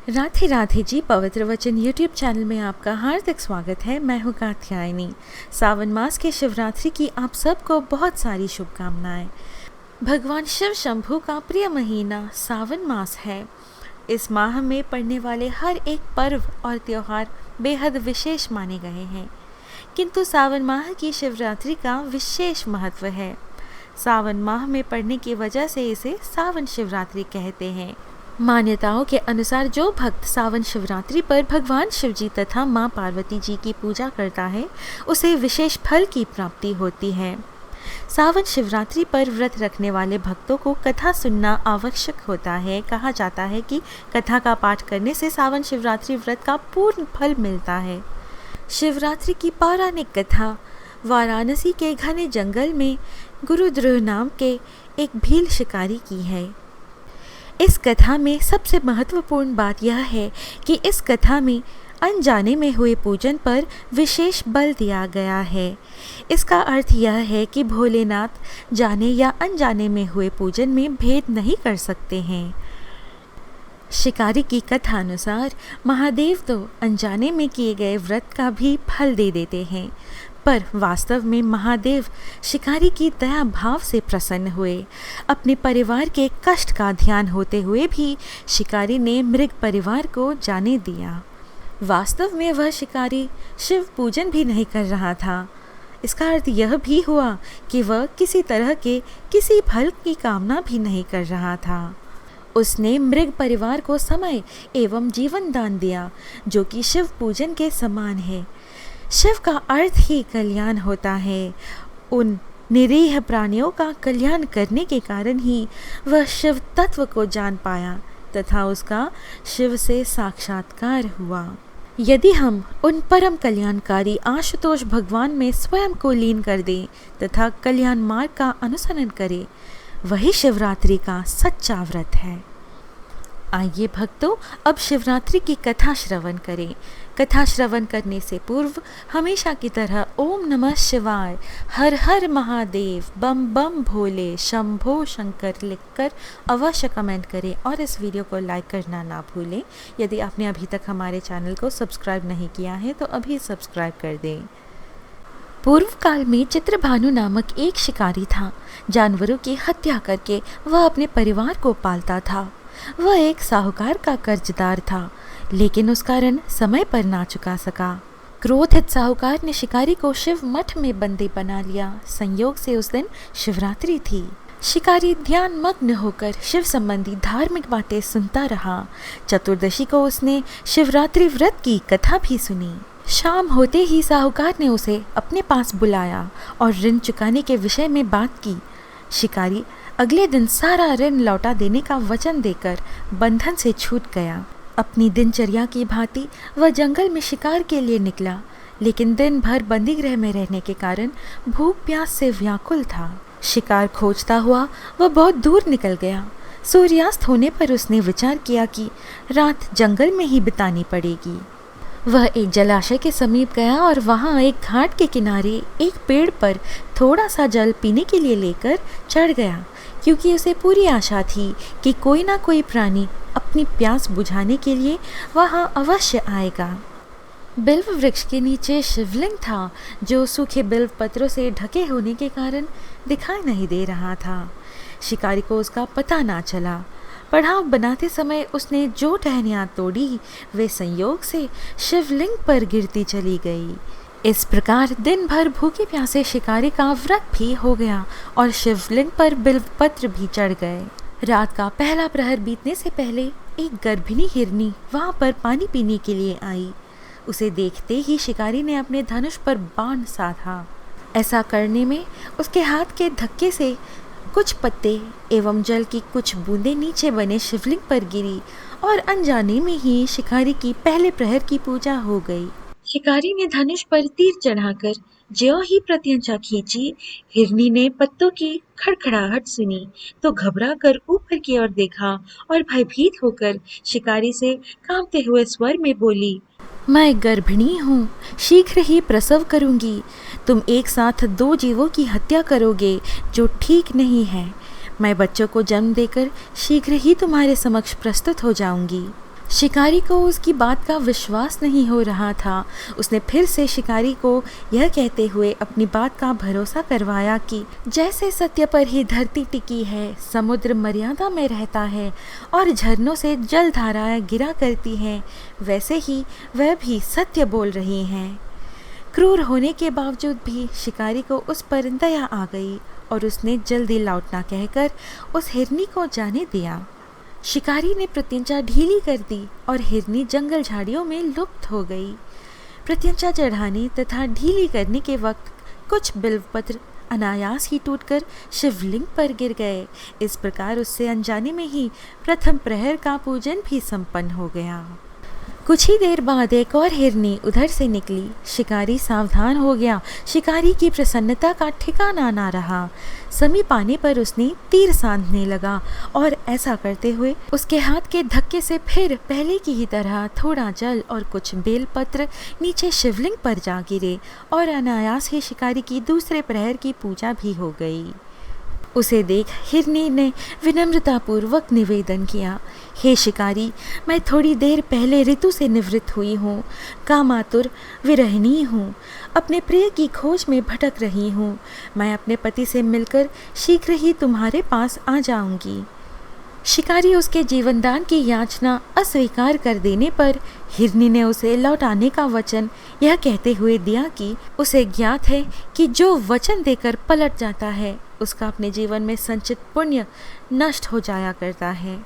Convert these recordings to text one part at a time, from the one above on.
राधे राधे जी। पवित्र वचन YouTube channel में आपका हार्दिक स्वागत है। मैं हूँ कात्यायनी। सावन मास के शिवरात्रि की आप सबको बहुत सारी शुभकामनाएं। भगवान शिव शंभू का प्रिय महीना सावन मास है। इस माह में पड़ने वाले हर एक पर्व और त्योहार बेहद विशेष माने गए हैं, किंतु सावन माह की शिवरात्रि का विशेष महत्व है। सावन माह में पड़ने की वजह से इसे सावन शिवरात्रि कहते हैं। मान्यताओं के अनुसार जो भक्त सावन शिवरात्रि पर भगवान शिव जी तथा मां पार्वती जी की पूजा करता है, उसे विशेष फल की प्राप्ति होती है। सावन शिवरात्रि पर व्रत रखने वाले भक्तों को कथा सुनना आवश्यक होता है। कहा जाता है कि कथा का पाठ करने से सावन शिवरात्रि व्रत का पूर्ण फल मिलता है। शिवरात्रि की पौराणिक कथा वाराणसी के घने जंगल में गुरुद्रोह नाम के एक भील शिकारी की है। इस कथा में सबसे महत्वपूर्ण बात यह है कि इस कथा में अनजाने में हुए पूजन पर विशेष बल दिया गया है। इसका अर्थ यह है कि भोलेनाथ जाने या अनजाने में हुए पूजन में भेद नहीं कर सकते हैं। शिकारी की कथा अनुसार महादेव तो अनजाने में किए गए व्रत का भी फल दे देते हैं, पर वास्तव में महादेव शिकारी की दया भाव से प्रसन्न हुए। अपने परिवार के कष्ट का ध्यान होते हुए भी शिकारी ने मृग परिवार को जाने दिया। वास्तव में वह शिकारी शिव पूजन भी नहीं कर रहा था। इसका अर्थ यह भी हुआ कि वह किसी तरह के किसी फल की कामना भी नहीं कर रहा था। उसने मृग परिवार को समय एवं जीवन दान दिया, जो कि शिव पूजन के समान है। शिव का अर्थ ही कल्याण होता है। उन निरीह प्राणियों का कल्याण करने के कारण ही वह शिव तत्व को जान पाया तथा उसका शिव से साक्षात्कार हुआ। यदि हम उन परम कल्याणकारी आशुतोष भगवान में स्वयं को लीन कर दें तथा कल्याण मार्ग का अनुसरण करें, वही शिवरात्रि का सच्चा व्रत है। आइए भक्तों, अब शिवरात्रि की कथा श्रवण करें। कथा श्रवण करने से पूर्व हमेशा की तरह ओम नमः शिवाय, हर हर महादेव, बम बम भोले, शंभो शंकर लिखकर अवश्य कमेंट करें और इस वीडियो को लाइक करना ना भूलें। यदि आपने अभी तक हमारे चैनल को सब्सक्राइब नहीं किया है तो अभी सब्सक्राइब कर दें। पूर्व काल में चित्रभानु नामक एक शिकारी था। जानवरों की हत्या करके वह अपने परिवार को पालता था। वह एक साहूकार का कर्जदार था, लेकिन उसका ऋण समय पर ना चुका सका। क्रोधित साहूकार ने शिकारी को शिव मठ में बंदी बना लिया। संयोग से उस दिन शिवरात्रि थी। शिकारी ध्यान मग्न होकर शिव संबंधी धार्मिक बातें सुनता रहा। चतुर्दशी को उसने शिवरात्रि व्रत की कथा भी सुनी। शाम होते ही साहूकार ने उसे अपने पास बुलाया और ऋण चुकाने के विषय में बात की। शिकारी अगले दिन सारा ऋण लौटा देने का वचन देकर बंधन से छूट गया। अपनी दिनचर्या की भांति वह जंगल में शिकार के लिए निकला, लेकिन दिन भर बंदी गृह में रहने के कारण भूख प्यास से व्याकुल था। शिकार खोजता हुआ वह बहुत दूर निकल गया। सूर्यास्त होने पर उसने विचार किया कि रात जंगल में ही बितानी पड़ेगी। वह एक जलाशय के समीप गया और वहां एक घाट के किनारे एक पेड़ पर थोड़ा सा जल पीने के लिए लेकर चढ़ गया, क्योंकि उसे पूरी आशा थी कि कोई ना कोई प्राणी अपनी प्यास बुझाने के लिए वहां अवश्य आएगा। बिल्व वृक्ष के नीचे शिवलिंग था, जो सूखे बिल्व पत्रों से ढके होने के कारण दिखाई नहीं दे रहा था। शिकारी को उसका पता ना चला। पड़ाव बनाते समय उसने जो टहनियाँ तोड़ी, वे संयोग से शिवलिंग पर गिरती चली गई। इस प्रकार दिन भर भूखे प्यासे शिकारी का व्रत भी हो गया और शिवलिंग पर बिल्व पत्र भी चढ़ गए। रात का पहला प्रहर बीतने से पहले एक गर्भिणी हिरनी वहां पर पानी पीने के लिए आई। उसे देखते ही शिकारी ने अपने धनुष पर बाण साधा। ऐसा करने में उसके हाथ के धक्के से कुछ पत्ते एवं जल की कुछ बूंदें नीचे बने शिवलिंग पर गिरी और अनजाने में ही शिकारी की पहले प्रहर की पूजा हो गई। शिकारी ने धनुष पर तीर चढ़ाकर ज्यों ही प्रत्यंचा खींची, हिरनी ने पत्तों की खड़खड़ाहट सुनी तो घबरा कर ऊपर की ओर देखा और भयभीत होकर शिकारी से कांपते हुए स्वर में बोली, मैं गर्भिणी हूँ, शीघ्र ही प्रसव करूँगी। तुम एक साथ 2 जीवों की हत्या करोगे, जो ठीक नहीं है। मैं बच्चों को जन्म देकर शीघ्र ही तुम्हारे समक्ष प्रस्तुत हो जाऊंगी। शिकारी को उसकी बात का विश्वास नहीं हो रहा था। उसने फिर से शिकारी को यह कहते हुए अपनी बात का भरोसा करवाया कि जैसे सत्य पर ही धरती टिकी है, समुद्र मर्यादा में रहता है और झरनों से जल धाराएं गिरा करती हैं, वैसे ही वह भी सत्य बोल रही हैं। क्रूर होने के बावजूद भी शिकारी को उस पर दया आ गई और उसने जल्दी लौटना कहकर उस हिरनी को जाने दिया। शिकारी ने प्रत्यंचा ढीली कर दी और हिरनी जंगल झाड़ियों में लुप्त हो गई। प्रत्यंचा चढ़ाने तथा ढीली करने के वक्त कुछ बिल्वपत्र अनायास ही टूटकर शिवलिंग पर गिर गए। इस प्रकार उससे अनजाने में ही प्रथम प्रहर का पूजन भी संपन्न हो गया। कुछ ही देर बाद एक और हिरनी उधर से निकली। शिकारी सावधान हो गया। शिकारी की प्रसन्नता का ठिकाना ना रहा। समीप आने पर उसने तीर साधने लगा और ऐसा करते हुए उसके हाथ के धक्के से फिर पहले की ही तरह थोड़ा जल और कुछ बेलपत्र नीचे शिवलिंग पर जा गिरे और अनायास ही शिकारी की दूसरे प्रहर की पूजा भी हो गई। उसे देख हिरनी ने विनम्रतापूर्वक निवेदन किया, हे शिकारी, मैं थोड़ी देर पहले ऋतु से निवृत्त हुई हूँ, कामातुर विरहिणी हूँ, अपने प्रिय की खोज में भटक रही हूँ। मैं अपने पति से मिलकर शीघ्र ही तुम्हारे पास आ जाऊंगी। शिकारी उसके जीवनदान की याचना अस्वीकार कर देने पर हिरनी ने उसे लौटाने का वचन यह कहते हुए दिया कि उसे ज्ञात है कि जो वचन देकर पलट जाता है उसका अपने जीवन में संचित पुण्य नष्ट हो जाया करता है।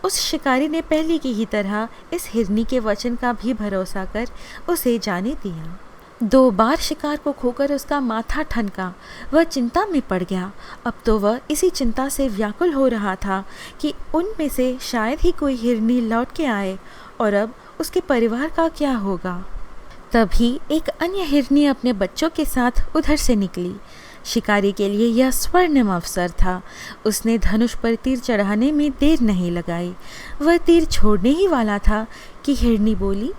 उस शिकारी ने पहले की ही तरह इस हिरनी के वचन का भी भरोसा कर उसे जाने दिया। 2 बार शिकार को खोकर उसका माथा ठनका। वह चिंता में पड़ गया। अब तो वह इसी चिंता से व्याकुल हो रहा था कि उनमें से शायद ही कोई हिरनी लौट के आए और अब उसके परिवार का क्या होगा। तभी एक अन्य हिरनी अपने बच्चों के साथ उधर से निकली। शिकारी के लिए यह स्वर्णिम अवसर था। उसने धनुष पर तीर चढ़ाने में देर नहीं लगाई। वह तीर छोड़ने ही वाला था कि हिरनी बोली,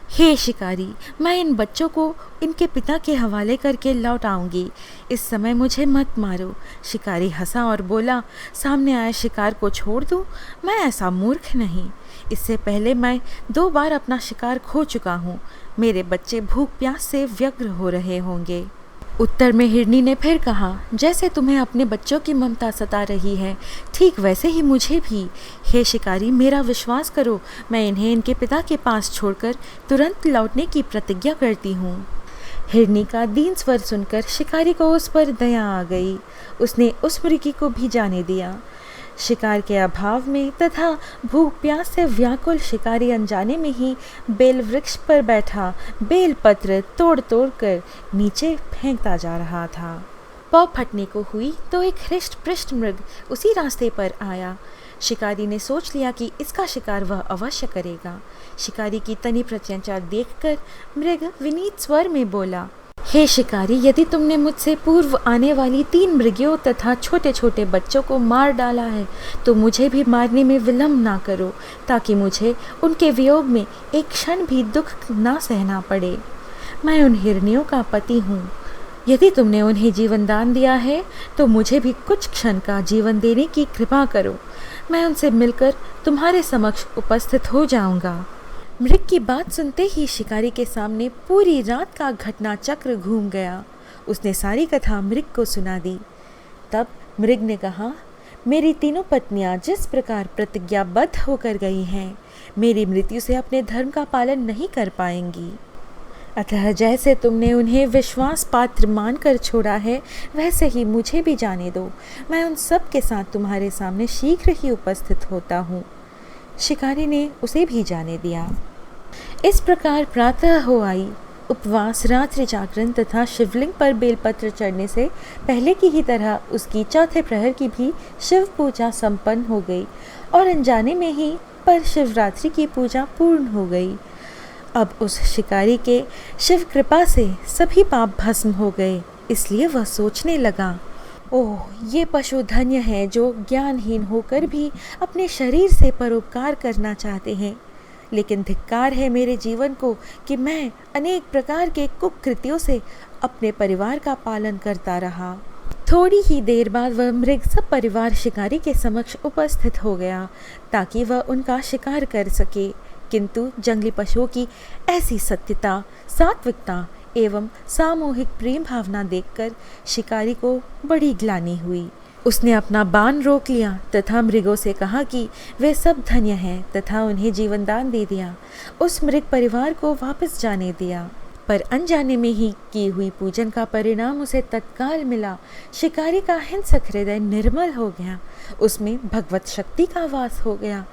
हे शिकारी, मैं इन बच्चों को इनके पिता के हवाले करके लौट आऊँगी। इस समय मुझे मत मारो। शिकारी हंसा और बोला, सामने आए शिकार को छोड़ दूँ? मैं ऐसा मूर्ख नहीं। इससे पहले मैं 2 बार अपना शिकार खो चुका हूँ। मेरे बच्चे भूख प्यास से व्यग्र हो रहे होंगे। उत्तर में हिरनी ने फिर कहा, जैसे तुम्हें अपने बच्चों की ममता सता रही है, ठीक वैसे ही मुझे भी। हे शिकारी, मेरा विश्वास करो, मैं इन्हें इनके पिता के पास छोड़कर तुरंत लौटने की प्रतिज्ञा करती हूँ। हिरनी का दीन स्वर सुनकर शिकारी को उस पर दया आ गई। उसने उस मृगी को भी जाने दिया। शिकार के अभाव में तथा भूख प्यास से व्याकुल शिकारी अनजाने में ही बेल वृक्ष पर बैठा बेल पत्र तोड़ तोड़ कर नीचे फेंकता जा रहा था। पौ फटने को हुई तो एक हृष्ट पृष्ठ मृग उसी रास्ते पर आया। शिकारी ने सोच लिया कि इसका शिकार वह अवश्य करेगा। शिकारी की तनी प्रत्यंचा देखकर मृग विनीत स्वर में बोला, हे शिकारी, यदि तुमने मुझसे पूर्व आने वाली 3 मृगियों तथा छोटे छोटे बच्चों को मार डाला है तो मुझे भी मारने में विलम्ब ना करो, ताकि मुझे उनके वियोग में एक क्षण भी दुख ना सहना पड़े। मैं उन हिरनियों का पति हूँ। यदि तुमने उन्हें जीवन दान दिया है तो मुझे भी कुछ क्षण का जीवन देने की कृपा करो। मैं उनसे मिलकर तुम्हारे समक्ष उपस्थित हो जाऊँगा। मृग की बात सुनते ही शिकारी के सामने पूरी रात का घटना चक्र घूम गया। उसने सारी कथा मृग को सुना दी। तब मृग ने कहा, मेरी 3 पत्नियां जिस प्रकार प्रतिज्ञाबद्ध होकर गई हैं, मेरी मृत्यु से अपने धर्म का पालन नहीं कर पाएंगी। अतः जैसे तुमने उन्हें विश्वास पात्र मानकर छोड़ा है, वैसे ही मुझे भी जाने दो। मैं उन सब के साथ तुम्हारे सामने शीघ्र ही उपस्थित होता हूँ। शिकारी ने उसे भी जाने दिया। इस प्रकार प्रातः हो आई। उपवास, रात्रि जागरण तथा शिवलिंग पर बेलपत्र चढ़ने से पहले की ही तरह उसकी चौथे प्रहर की भी शिव पूजा संपन्न हो गई और अनजाने में ही पर शिवरात्रि की पूजा पूर्ण हो गई। अब उस शिकारी के शिव कृपा से सभी पाप भस्म हो गए। इसलिए वह सोचने लगा, ओह, ये पशु धन्य हैं जो ज्ञानहीन होकर भी अपने शरीर से परोपकार करना चाहते हैं। लेकिन धिक्कार है मेरे जीवन को कि मैं अनेक प्रकार के कुकृत्यों से अपने परिवार का पालन करता रहा। थोड़ी ही देर बाद वह मृग सब परिवार शिकारी के समक्ष उपस्थित हो गया ताकि वह उनका शिकार कर सके, किंतु जंगली पशुओं की ऐसी सत्यता, सात्विकता एवं सामूहिक प्रेम भावना देखकर शिकारी को बड़ी ग्लानि हुई। उसने अपना बाण रोक लिया तथा मृगों से कहा कि वे सब धन्य हैं तथा उन्हें जीवन दान दे दिया। उस मृग परिवार को वापस जाने दिया, पर अनजाने में ही की हुई पूजन का परिणाम उसे तत्काल मिला। शिकारी का हिंसक हृदय निर्मल हो गया, उसमें भगवत शक्ति का वास हो गया।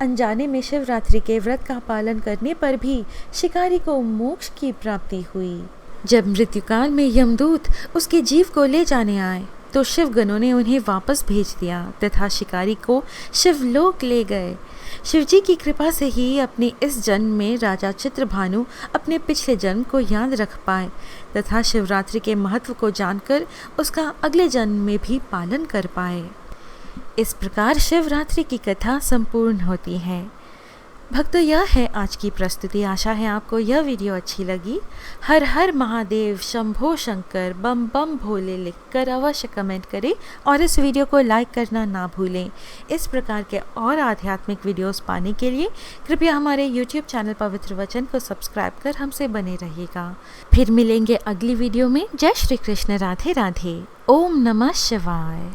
अनजाने में शिवरात्रि के व्रत का पालन करने पर भी शिकारी को मोक्ष की प्राप्ति हुई। जब मृत्युकाल में यमदूत उसके जीव को ले जाने आए तो शिवगणों ने उन्हें वापस भेज दिया तथा शिकारी को शिवलोक ले गए। शिवजी की कृपा से ही अपने इस जन्म में राजा चित्रभानु अपने पिछले जन्म को याद रख पाए तथा शिवरात्रि के महत्व को जानकर उसका अगले जन्म में भी पालन कर पाए। इस प्रकार शिवरात्रि की कथा संपूर्ण होती है। भक्तों, यह है आज की प्रस्तुति। आशा है आपको यह वीडियो अच्छी लगी। हर हर महादेव, शंभो शंकर, बम बम भोले लिखकर अवश्य कमेंट करें और इस वीडियो को लाइक करना ना भूलें। इस प्रकार के और आध्यात्मिक वीडियोस पाने के लिए कृपया हमारे YouTube चैनल पवित्र वचन को सब्सक्राइब कर हमसे बने रहिएगा। फिर मिलेंगे अगली वीडियो में। जय श्री कृष्ण, राधे राधे। ओम नमः शिवाय।